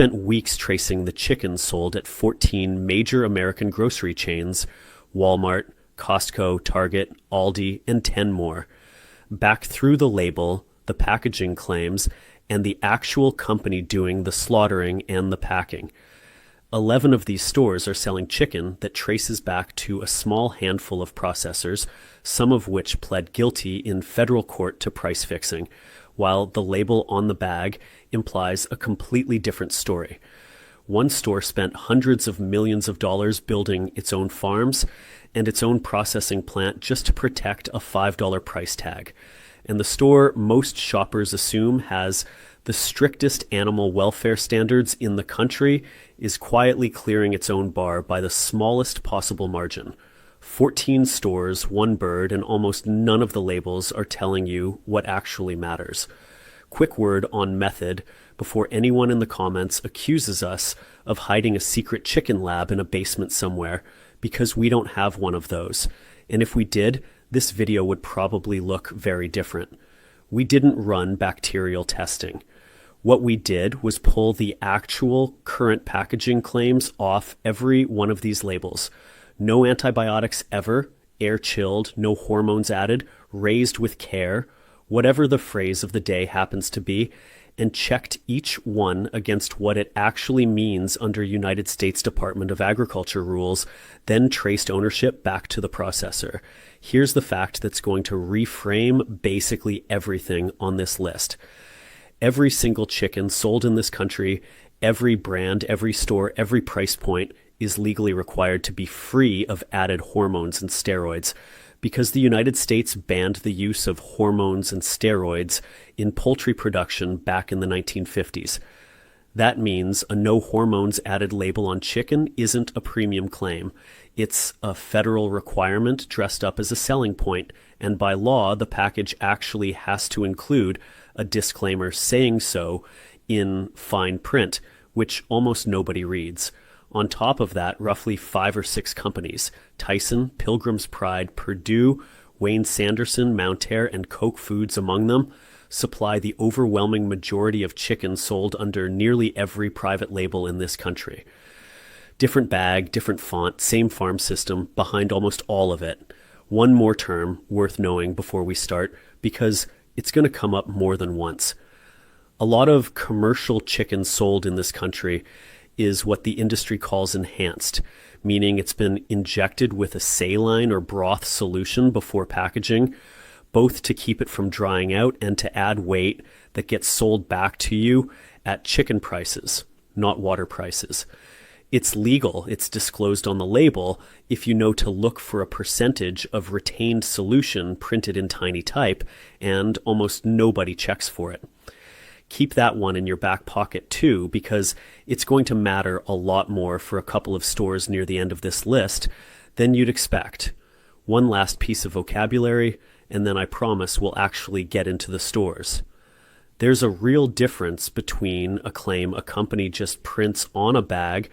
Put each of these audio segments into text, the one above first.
spent weeks tracing the chicken sold at 14 major American grocery chains, Walmart, Costco, Target, Aldi, and 10 more. Back through the label, the packaging claims, and the actual company doing the slaughtering and the packing. 11 of these stores are selling chicken that traces back to a small handful of processors, some of which pled guilty in federal court to price fixing, while the label on the bag implies a completely different story. One store spent hundreds of millions of dollars building its own farms and its own processing plant just to protect a $5 price tag. And the store most shoppers assume has the strictest animal welfare standards in the country is quietly clearing its own bar by the smallest possible margin. 14 stores, one bird, and almost none of the labels are telling you what actually matters. Quick word on method before anyone in the comments accuses us of hiding a secret chicken lab in a basement somewhere, because we don't have one of those. And if we did, this video would probably look very different. We didn't run bacterial testing. What we did was pull the actual current packaging claims off every one of these labels. No antibiotics ever, air chilled, no hormones added, raised with care, whatever the phrase of the day happens to be, and checked each one against what it actually means under United States Department of Agriculture rules, then traced ownership back to the processor. Here's the fact that's going to reframe basically everything on this list. Every single chicken sold in this country, every brand, every store, every price point is legally required to be free of added hormones and steroids, because the United States banned the use of hormones and steroids in poultry production back in the 1950s. That means a no hormones added label on chicken isn't a premium claim. It's a federal requirement dressed up as a selling point, and by law, the package actually has to include a disclaimer saying so in fine print, which almost nobody reads. On top of that, roughly 5 or 6 companies, Tyson, Pilgrim's Pride, Purdue, Wayne Sanderson, Mountaire, and Koch Foods among them, supply the overwhelming majority of chicken sold under nearly every private label in this country. Different bag, different font, same farm system behind almost all of it. One more term worth knowing before we start, because it's going to come up more than once. A lot of commercial chicken sold in this country is what the industry calls enhanced, meaning it's been injected with a saline or broth solution before packaging, both to keep it from drying out and to add weight that gets sold back to you at chicken prices, not water prices. It's legal, it's disclosed on the label if you know to look for a percentage of retained solution printed in tiny type, and almost nobody checks for it. Keep that one in your back pocket too, because it's going to matter a lot more for a couple of stores near the end of this list than you'd expect. One last piece of vocabulary, and then I promise we'll actually get into the stores. There's a real difference between a claim a company just prints on a bag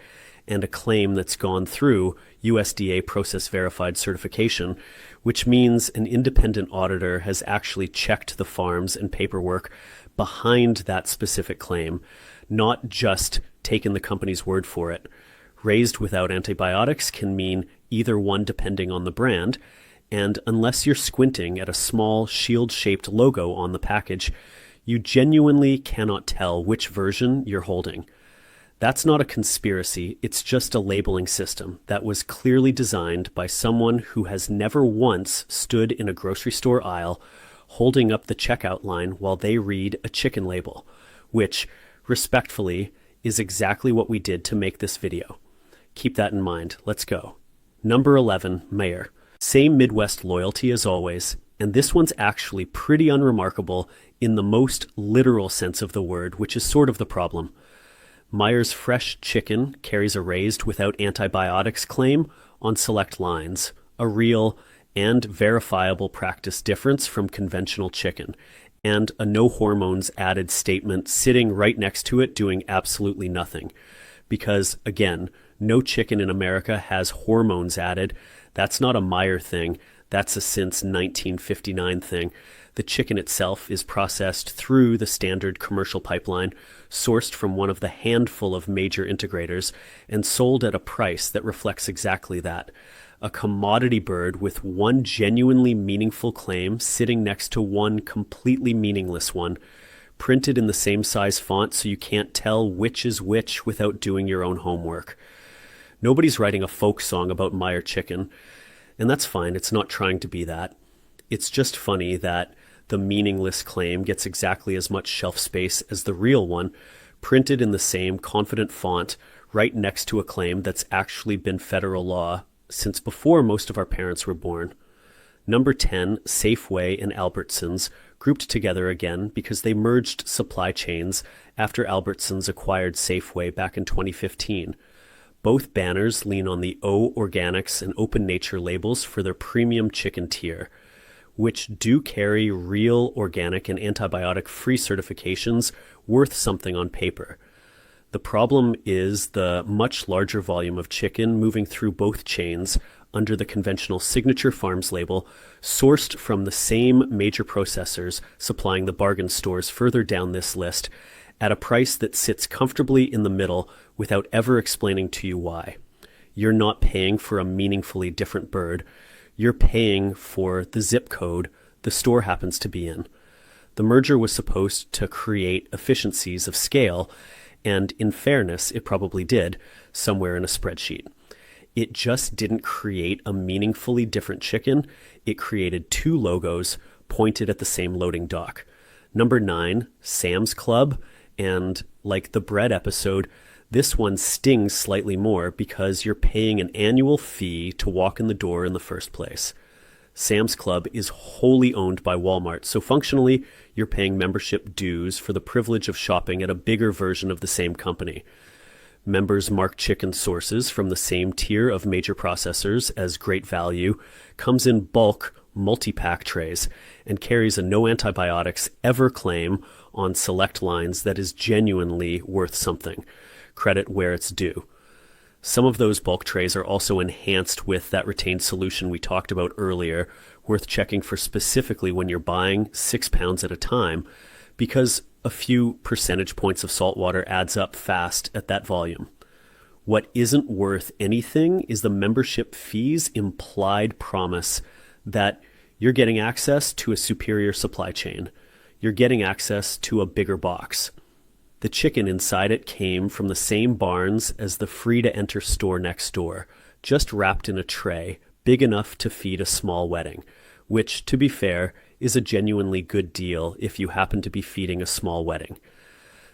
and a claim that's gone through USDA process verified certification, which means an independent auditor has actually checked the farms and paperwork behind that specific claim, not just taken the company's word for it. Raised without antibiotics can mean either one depending on the brand, and unless you're squinting at a small shield-shaped logo on the package, you genuinely cannot tell which version you're holding. That's not a conspiracy, it's just a labeling system that was clearly designed by someone who has never once stood in a grocery store aisle holding up the checkout line while they read a chicken label, which, respectfully, is exactly what we did to make this video. Keep that in mind. Let's go. Number 11, Mayer. Same Midwest loyalty as always, and this one's actually pretty unremarkable in the most literal sense of the word, which is sort of the problem. Meyer's fresh chicken carries a raised without antibiotics claim on select lines, a real and verifiable practice difference from conventional chicken, and a no hormones added statement sitting right next to it doing absolutely nothing. Because, again, no chicken in America has hormones added. That's not a Meyer thing. That's a since 1959 thing. The chicken itself is processed through the standard commercial pipeline, sourced from one of the handful of major integrators, and sold at a price that reflects exactly that. A commodity bird with one genuinely meaningful claim sitting next to one completely meaningless one, printed in the same size font so you can't tell which is which without doing your own homework. Nobody's writing a folk song about Meyer chicken, and that's fine, it's not trying to be that. It's just funny that the meaningless claim gets exactly as much shelf space as the real one, printed in the same confident font right next to a claim that's actually been federal law since before most of our parents were born. Number 10, Safeway and Albertsons, grouped together again because they merged supply chains after Albertsons acquired Safeway back in 2015. Both banners lean on the O Organics and Open Nature labels for their premium chicken tier, which do carry real organic and antibiotic-free certifications worth something on paper. The problem is the much larger volume of chicken moving through both chains under the conventional Signature Farms label, sourced from the same major processors supplying the bargain stores further down this list, at a price that sits comfortably in the middle without ever explaining to you why. You're not paying for a meaningfully different bird. You're paying for the zip code the store happens to be in. The merger was supposed to create efficiencies of scale, and in fairness, it probably did, somewhere in a spreadsheet. It just didn't create a meaningfully different chicken. It created two logos pointed at the same loading dock. Number 9, Sam's Club, and like the bread episode, this one stings slightly more because you're paying an annual fee to walk in the door in the first place. Sam's Club is wholly owned by Walmart, so functionally, you're paying membership dues for the privilege of shopping at a bigger version of the same company. Members mark chicken sources from the same tier of major processors as great value, comes in bulk multi-pack trays, and carries a no antibiotics ever claim on select lines that is genuinely worth something. Credit where it's due. Some of those bulk trays are also enhanced with that retained solution we talked about earlier, worth checking for specifically when you're buying 6 pounds at a time, because a few percentage points of salt water adds up fast at that volume. What isn't worth anything is the membership fee's implied promise that you're getting access to a superior supply chain. You're getting access to a bigger box. The chicken inside it came from the same barns as the free-to-enter store next door, just wrapped in a tray big enough to feed a small wedding, which, to be fair, is a genuinely good deal if you happen to be feeding a small wedding.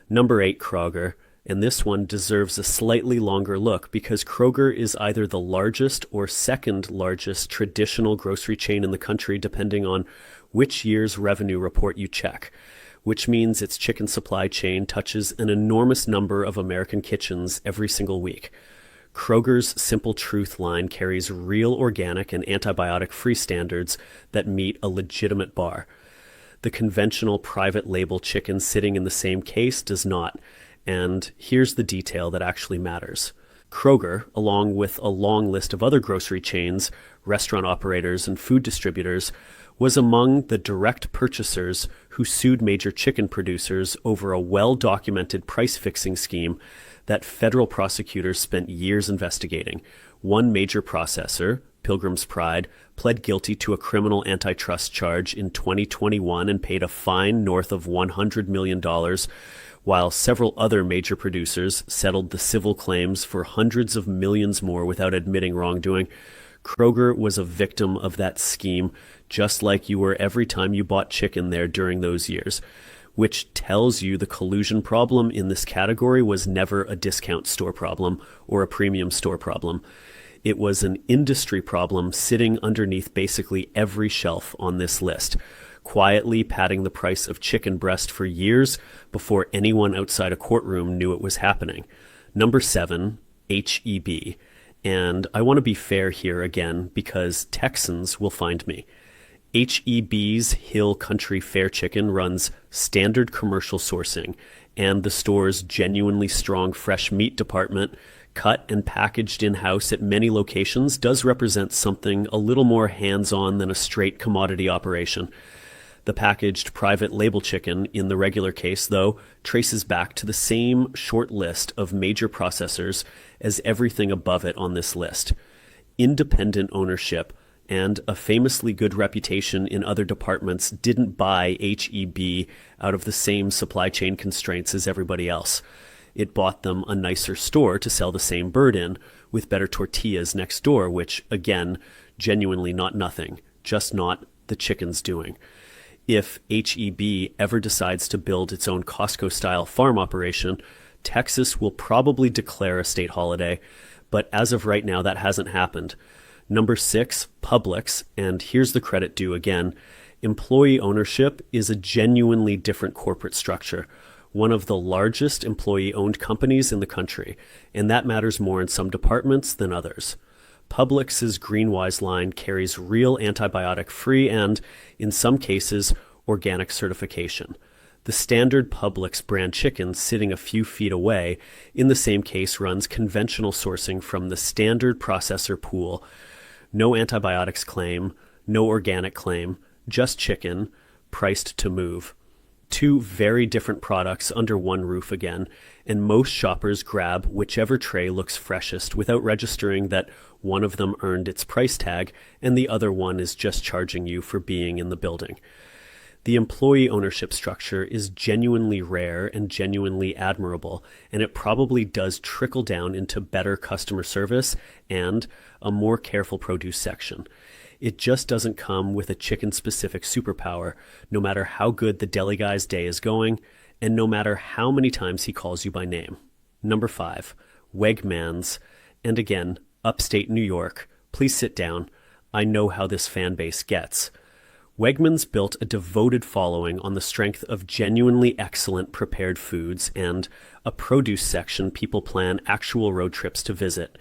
Number 8, Kroger, and this one deserves a slightly longer look because Kroger is either the largest or second largest traditional grocery chain in the country depending on which year's revenue report you check, which means its chicken supply chain touches an enormous number of American kitchens every single week. Kroger's Simple Truth line carries real organic and antibiotic-free standards that meet a legitimate bar. The conventional private label chicken sitting in the same case does not, and here's the detail that actually matters. Kroger, along with a long list of other grocery chains, restaurant operators, and food distributors, was among the direct purchasers who sued major chicken producers over a well-documented price-fixing scheme that federal prosecutors spent years investigating. One major processor, Pilgrim's Pride, pled guilty to a criminal antitrust charge in 2021 and paid a fine north of $100 million, while several other major producers settled the civil claims for hundreds of millions more without admitting wrongdoing. Kroger was a victim of that scheme, just like you were every time you bought chicken there during those years, which tells you the collusion problem in this category was never a discount store problem or a premium store problem. It was an industry problem sitting underneath basically every shelf on this list, quietly padding the price of chicken breast for years before anyone outside a courtroom knew it was happening. Number 7, H-E-B. And I want to be fair here again because Texans will find me. H-E-B's Hill Country Fair Chicken runs standard commercial sourcing, and the store's genuinely strong fresh meat department, cut and packaged in-house at many locations, does represent something a little more hands-on than a straight commodity operation. The packaged private label chicken in the regular case, though, traces back to the same short list of major processors as everything above it on this list. Independent ownership and a famously good reputation in other departments didn't buy HEB out of the same supply chain constraints as everybody else. It bought them a nicer store to sell the same bird in, with better tortillas next door, which, again, genuinely not nothing, just not the chicken's doing. If HEB ever decides to build its own Costco-style farm operation, Texas will probably declare a state holiday, but as of right now, that hasn't happened. Number 6, Publix, and here's the credit due again. Employee ownership is a genuinely different corporate structure, one of the largest employee-owned companies in the country, and that matters more in some departments than others. Publix's GreenWise line carries real antibiotic-free and, in some cases, organic certification. The standard Publix brand chicken sitting a few feet away, in the same case, runs conventional sourcing from the standard processor pool. No antibiotics claim, no organic claim, just chicken, priced to move. 2 very different products under one roof again, and most shoppers grab whichever tray looks freshest without registering that one of them earned its price tag and the other one is just charging you for being in the building. The employee ownership structure is genuinely rare and genuinely admirable, and it probably does trickle down into better customer service and a more careful produce section. It just doesn't come with a chicken-specific superpower, no matter how good the deli guy's day is going, and no matter how many times he calls you by name. Number 5, Wegmans, and again, upstate New York. Please sit down. I know how this fan base gets. Wegmans built a devoted following on the strength of genuinely excellent prepared foods and a produce section people plan actual road trips to visit.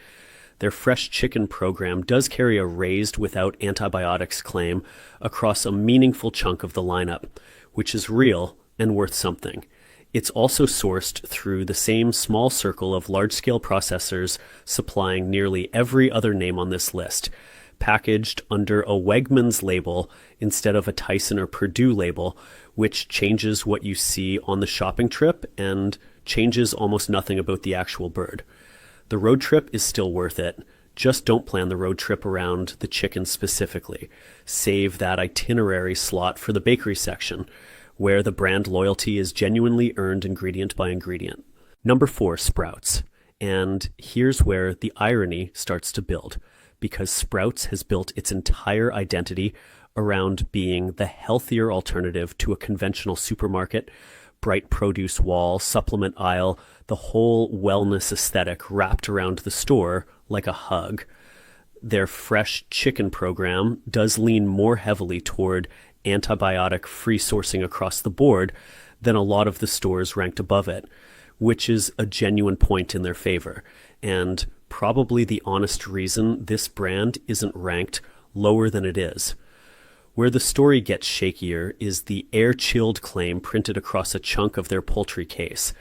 Their fresh chicken program does carry a raised without antibiotics claim across a meaningful chunk of the lineup, which is real and worth something. It's also sourced through the same small circle of large-scale processors supplying nearly every other name on this list, packaged under a Wegmans label instead of a Tyson or Purdue label, which changes what you see on the shopping trip and changes almost nothing about the actual bird. The road trip is still worth it. Just don't plan the road trip around the chicken specifically. Save that itinerary slot for the bakery section, where the brand loyalty is genuinely earned ingredient by ingredient. Number 4, Sprouts. And here's where the irony starts to build, because Sprouts has built its entire identity around being the healthier alternative to a conventional supermarket, bright produce wall, supplement aisle, the whole wellness aesthetic wrapped around the store like a hug. Their fresh chicken program does lean more heavily toward antibiotic-free sourcing across the board than a lot of the stores ranked above it, which is a genuine point in their favor, and probably the honest reason this brand isn't ranked lower than it is. Where the story gets shakier is the air-chilled claim printed across a chunk of their poultry case.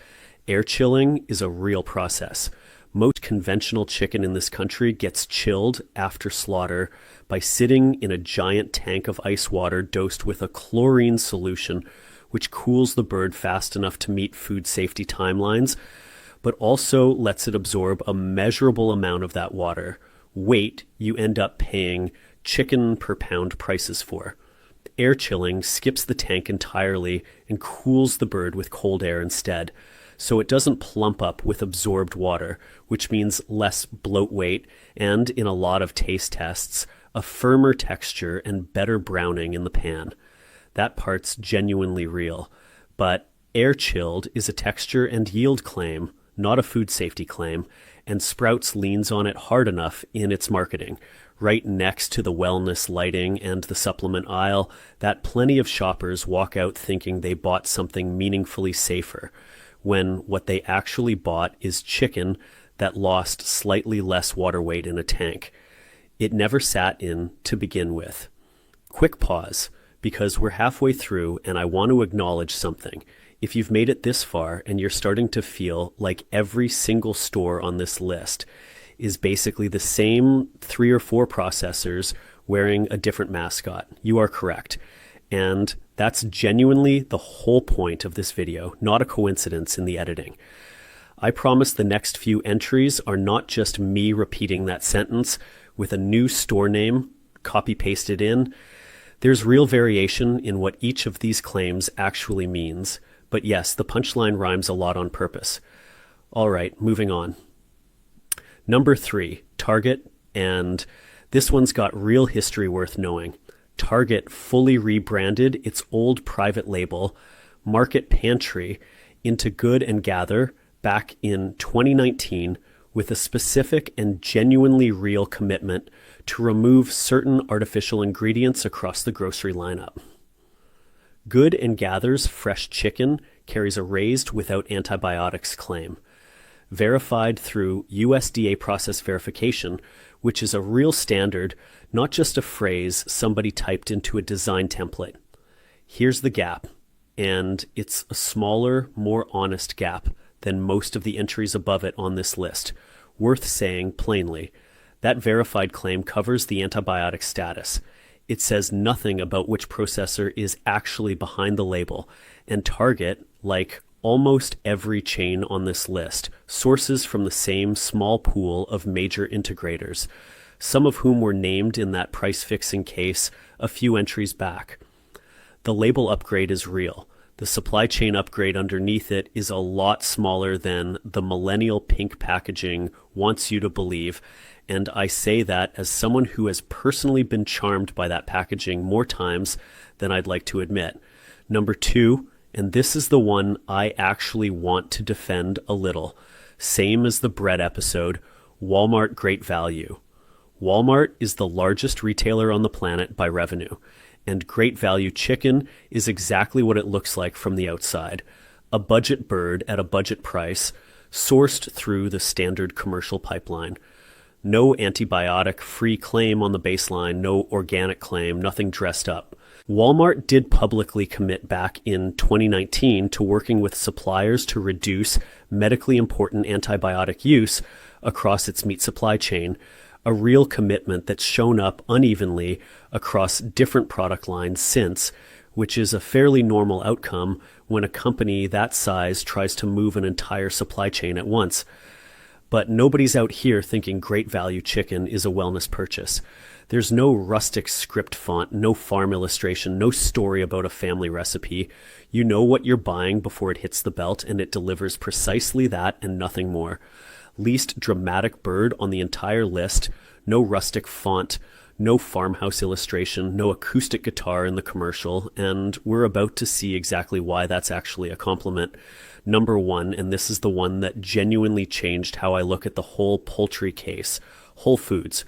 Air chilling is a real process. Most conventional chicken in this country gets chilled after slaughter by sitting in a giant tank of ice water dosed with a chlorine solution, which cools the bird fast enough to meet food safety timelines, but also lets it absorb a measurable amount of that water. Weight you end up paying chicken per pound prices for. Air chilling skips the tank entirely and cools the bird with cold air instead, so it doesn't plump up with absorbed water, which means less bloat weight and, in a lot of taste tests, a firmer texture and better browning in the pan. That part's genuinely real, but air chilled is a texture and yield claim, not a food safety claim, and Sprouts leans on it hard enough in its marketing, right next to the wellness lighting and the supplement aisle, that plenty of shoppers walk out thinking they bought something meaningfully safer, when what they actually bought is chicken that lost slightly less water weight in a tank. It never sat in to begin with. Quick pause, because we're halfway through and I want to acknowledge something. If you've made it this far and you're starting to feel like every single store on this list is basically the same 3 or 4 processors wearing a different mascot, you are correct. And That's genuinely the whole point of this video, not a coincidence in the editing. I promise the next few entries are not just me repeating that sentence with a new store name copy-pasted in. There's real variation in what each of these claims actually means. But yes, the punchline rhymes a lot on purpose. All right, moving on. Number 3, Target, and this one's got real history worth knowing. Target fully rebranded its old private label, Market Pantry, into Good and Gather back in 2019 with a specific and genuinely real commitment to remove certain artificial ingredients across the grocery lineup. Good and Gather's fresh chicken carries a raised without antibiotics claim, verified through USDA process verification, which is a real standard, not just a phrase somebody typed into a design template. Here's the gap, and it's a smaller, more honest gap than most of the entries above it on this list. Worth saying plainly, that verified claim covers the antibiotic status. It says nothing about which processor is actually behind the label, and Target, like almost every chain on this list, sources from the same small pool of major integrators, some of whom were named in that price-fixing case a few entries back. The label upgrade is real. The supply chain upgrade underneath it is a lot smaller than the millennial pink packaging wants you to believe, and I say that as someone who has personally been charmed by that packaging more times than I'd like to admit. Number 2, and this is the one I actually want to defend a little, same as the bread episode, Walmart Great Value. Walmart is the largest retailer on the planet by revenue, and Great Value chicken is exactly what it looks like from the outside. A budget bird at a budget price, sourced through the standard commercial pipeline. No antibiotic-free claim on the baseline, no organic claim, nothing dressed up. Walmart did publicly commit back in 2019 to working with suppliers to reduce medically important antibiotic use across its meat supply chain, a real commitment that's shown up unevenly across different product lines since, which is a fairly normal outcome when a company that size tries to move an entire supply chain at once. But nobody's out here thinking Great Value chicken is a wellness purchase. There's no rustic script font, no farm illustration, no story about a family recipe. You know what you're buying before it hits the belt, and it delivers precisely that and nothing more. Least dramatic bird on the entire list, no rustic font, no farmhouse illustration, no acoustic guitar in the commercial, and we're about to see exactly why that's actually a compliment. Number 1, and this is the one that genuinely changed how I look at the whole poultry case, Whole Foods.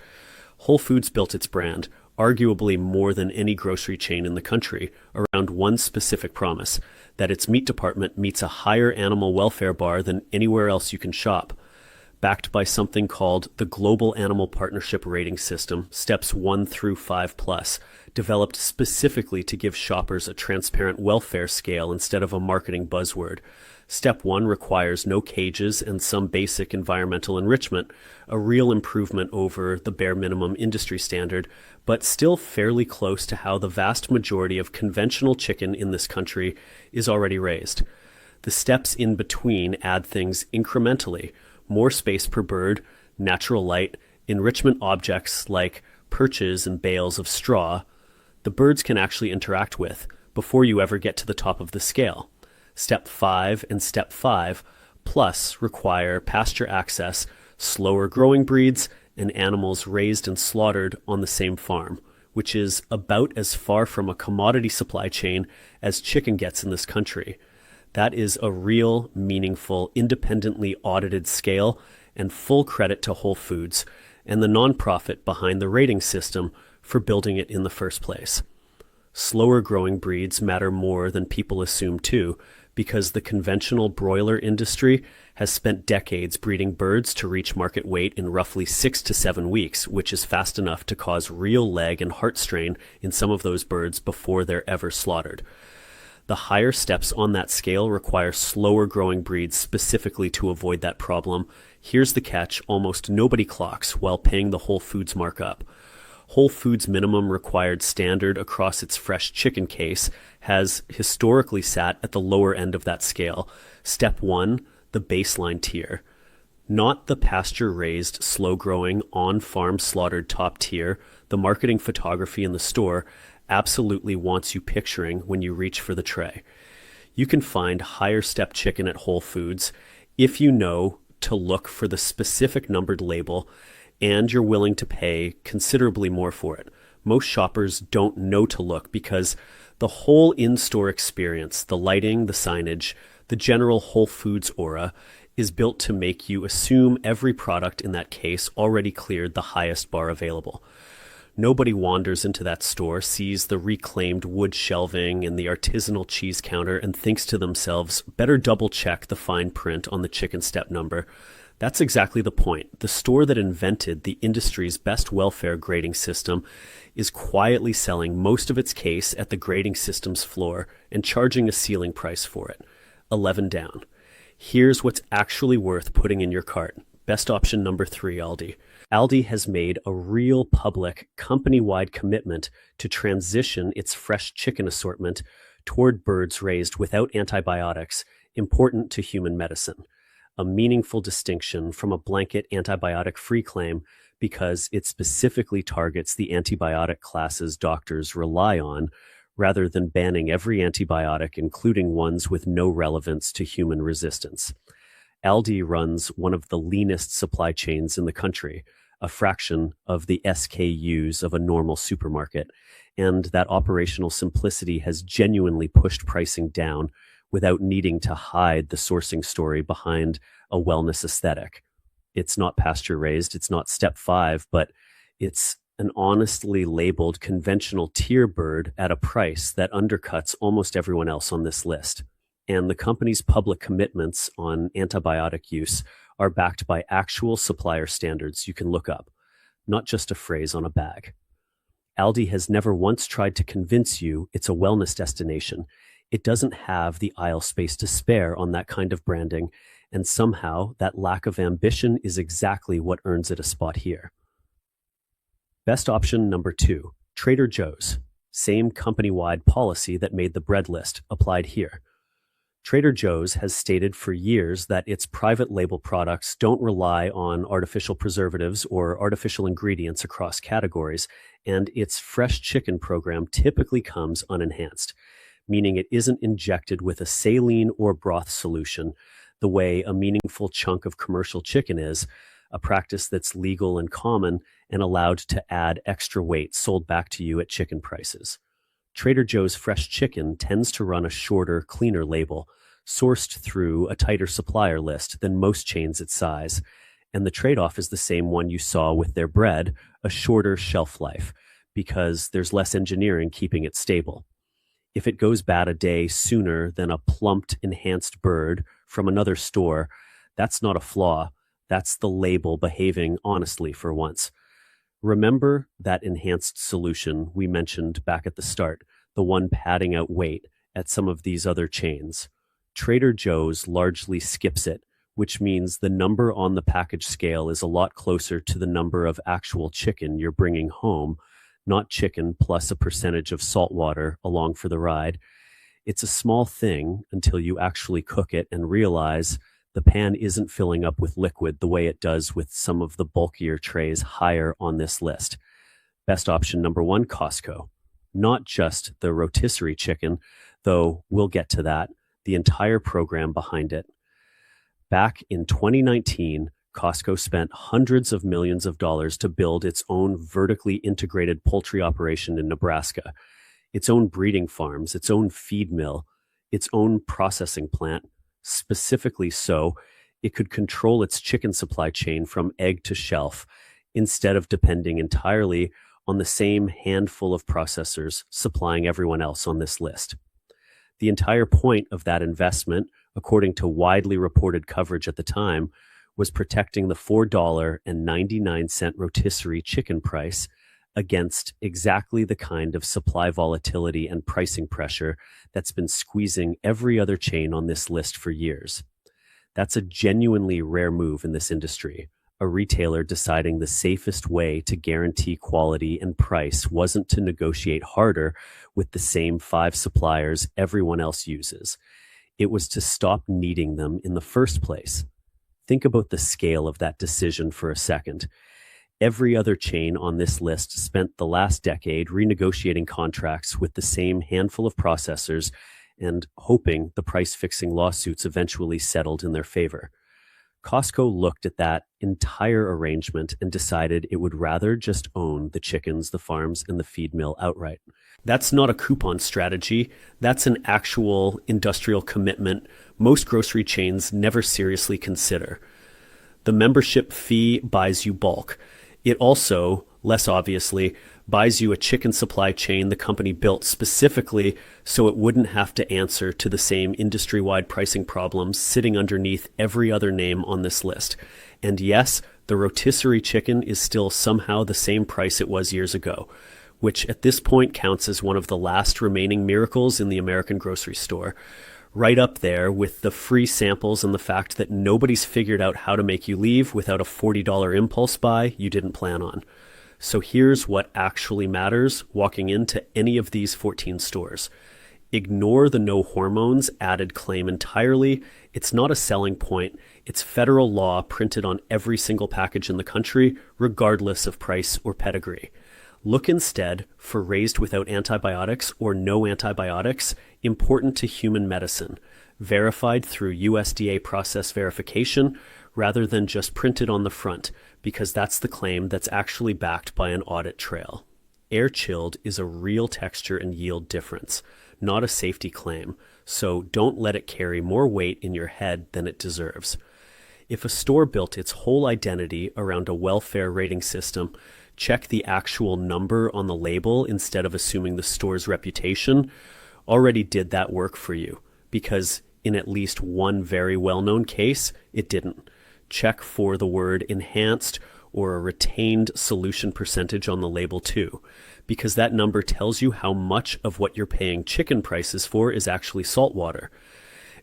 Whole Foods built its brand, arguably more than any grocery chain in the country, around one specific promise, that its meat department meets a higher animal welfare bar than anywhere else you can shop. Backed by something called the Global Animal Partnership Rating System, steps 1 through 5+, developed specifically to give shoppers a transparent welfare scale instead of a marketing buzzword. Step 1 requires no cages and some basic environmental enrichment, a real improvement over the bare minimum industry standard, but still fairly close to how the vast majority of conventional chicken in this country is already raised. The steps in between add things incrementally: more space per bird, natural light, enrichment objects like perches and bales of straw the birds can actually interact with before you ever get to the top of the scale. Step 5 and Step 5 plus require pasture access, slower growing breeds, and animals raised and slaughtered on the same farm, which is about as far from a commodity supply chain as chicken gets in this country. That is a real, meaningful, independently audited scale, and full credit to Whole Foods and the nonprofit behind the rating system for building it in the first place. Slower growing breeds matter more than people assume too, because the conventional broiler industry has spent decades breeding birds to reach market weight in roughly 6 to 7 weeks, which is fast enough to cause real leg and heart strain in some of those birds before they're ever slaughtered. The higher steps on that scale require slower growing breeds specifically to avoid that problem. Here's the catch: almost nobody clocks while paying the Whole Foods markup. Whole Foods minimum required standard across its fresh chicken case has historically sat at the lower end of that scale. Step 1, the baseline tier. Not the pasture-raised, slow-growing, on-farm slaughtered top tier. The marketing photography in the store absolutely wants you picturing when you reach for the tray. You can find higher step chicken at Whole Foods if you know to look for the specific numbered label and you're willing to pay considerably more for it. Most shoppers don't know to look because the whole in-store experience, the lighting, the signage, the general Whole Foods aura is built to make you assume every product in that case already cleared the highest bar available. Nobody wanders into that store, sees the reclaimed wood shelving and the artisanal cheese counter, and thinks to themselves, better double check the fine print on the chicken step number. That's exactly the point. The store that invented the industry's best welfare grading system is quietly selling most of its case at the grading system's floor and charging a ceiling price for it. 11 down. Here's what's actually worth putting in your cart. Best option number 3, Aldi. Aldi has made a real public, company-wide commitment to transition its fresh chicken assortment toward birds raised without antibiotics, important to human medicine. A meaningful distinction from a blanket antibiotic-free claim because it specifically targets the antibiotic classes doctors rely on, rather than banning every antibiotic, including ones with no relevance to human resistance. Aldi runs one of the leanest supply chains in the country, a fraction of the SKUs of a normal supermarket, and that operational simplicity has genuinely pushed pricing down without needing to hide the sourcing story behind a wellness aesthetic. It's not pasture-raised, it's not step 5, but it's an honestly labeled conventional tier bird at a price that undercuts almost everyone else on this list. And the company's public commitments on antibiotic use are backed by actual supplier standards you can look up, not just a phrase on a bag. Aldi has never once tried to convince you it's a wellness destination. It doesn't have the aisle space to spare on that kind of branding, and somehow that lack of ambition is exactly what earns it a spot here. Best option number 2, Trader Joe's. Same company-wide policy that made the bread list applied here. Trader Joe's has stated for years that its private label products don't rely on artificial preservatives or artificial ingredients across categories, and its fresh chicken program typically comes unenhanced, meaning it isn't injected with a saline or broth solution the way a meaningful chunk of commercial chicken is, a practice that's legal and common and allowed to add extra weight sold back to you at chicken prices. Trader Joe's fresh chicken tends to run a shorter, cleaner label, sourced through a tighter supplier list than most chains its size, and the trade-off is the same one you saw with their bread, a shorter shelf life, because there's less engineering keeping it stable. If it goes bad a day sooner than a plumped, enhanced bird from another store, that's not a flaw, that's the label behaving honestly for once. Remember that enhanced solution we mentioned back at the start, the one padding out weight at some of these other chains. Trader Joe's largely skips it, which means the number on the package scale is a lot closer to the number of actual chicken you're bringing home, not chicken plus a percentage of salt water along for the ride. It's a small thing until you actually cook it and realize the pan isn't filling up with liquid the way it does with some of the bulkier trays higher on this list. Best option number 1, Costco. Not just the rotisserie chicken, though we'll get to that, the entire program behind it. Back in 2019, Costco spent hundreds of millions of dollars to build its own vertically integrated poultry operation in Nebraska, its own breeding farms, its own feed mill, its own processing plant, specifically so it could control its chicken supply chain from egg to shelf instead of depending entirely on the same handful of processors supplying everyone else on this list. The entire point of that investment, according to widely reported coverage at the time, was protecting the $4.99 rotisserie chicken price against exactly the kind of supply volatility and pricing pressure that's been squeezing every other chain on this list for years. That's a genuinely rare move in this industry, a retailer deciding the safest way to guarantee quality and price wasn't to negotiate harder with the same five suppliers everyone else uses. It was to stop needing them in the first place. Think about the scale of that decision for a second. Every other chain on this list spent the last decade renegotiating contracts with the same handful of processors and hoping the price-fixing lawsuits eventually settled in their favor. Costco looked at that entire arrangement and decided it would rather just own the chickens, the farms, and the feed mill outright. That's not a coupon strategy. That's an actual industrial commitment most grocery chains never seriously consider. The membership fee buys you bulk. It also, less obviously, buys you a chicken supply chain the company built specifically so it wouldn't have to answer to the same industry-wide pricing problems sitting underneath every other name on this list. And yes, the rotisserie chicken is still somehow the same price it was years ago, which at this point counts as one of the last remaining miracles in the American grocery store. Right up there with the free samples and the fact that nobody's figured out how to make you leave without a $40 impulse buy you didn't plan on. So here's what actually matters walking into any of these 14 stores. Ignore the no hormones added claim entirely. It's not a selling point. It's federal law printed on every single package in the country, regardless of price or pedigree. Look instead for raised without antibiotics or no antibiotics, important to human medicine, verified through USDA process verification rather than just printed on the front, because that's the claim that's actually backed by an audit trail. Air chilled is a real texture and yield difference, not a safety claim, so don't let it carry more weight in your head than it deserves. If a store built its whole identity around a welfare rating system, check the actual number on the label instead of assuming the store's reputation, already did that work for you, because in at least one very well-known case, it didn't. Check for the word enhanced or a retained solution percentage on the label too, because that number tells you how much of what you're paying chicken prices for is actually salt water.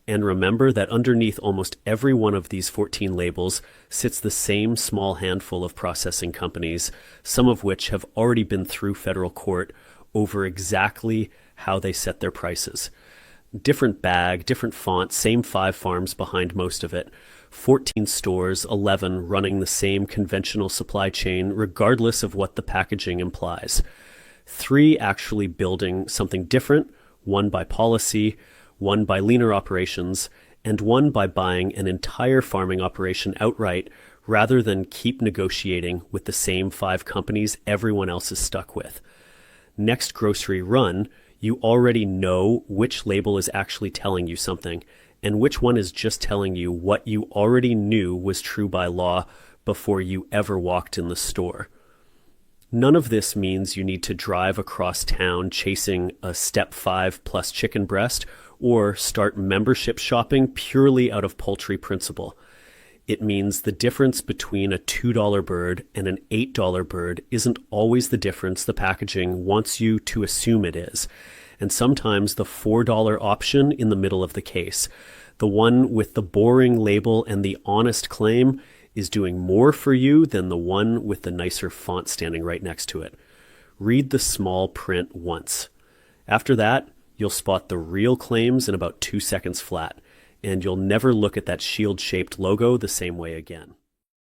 And remember that underneath almost every one of these 14 labels sits the same small handful of processing companies, some of which have already been through federal court over exactly how they set their prices. Different bag, different font, same 5 farms behind most of it. 14 stores, 11 running the same conventional supply chain regardless of what the packaging implies. 3 actually building something different, 1 by policy, 1 by leaner operations, and 1 by buying an entire farming operation outright rather than keep negotiating with the same 5 companies everyone else is stuck with. Next grocery run, you already know which label is actually telling you something and which one is just telling you what you already knew was true by law before you ever walked in the store. None of this means you need to drive across town chasing a step 5 plus chicken breast or start membership shopping purely out of poultry principle. It means the difference between a $2 bird and an $8 bird isn't always the difference the packaging wants you to assume it is. And sometimes the $4 option in the middle of the case, the one with the boring label and the honest claim, is doing more for you than the one with the nicer font standing right next to it. Read the small print once. After that, you'll spot the real claims in about 2 seconds flat, and you'll never look at that shield-shaped logo the same way again.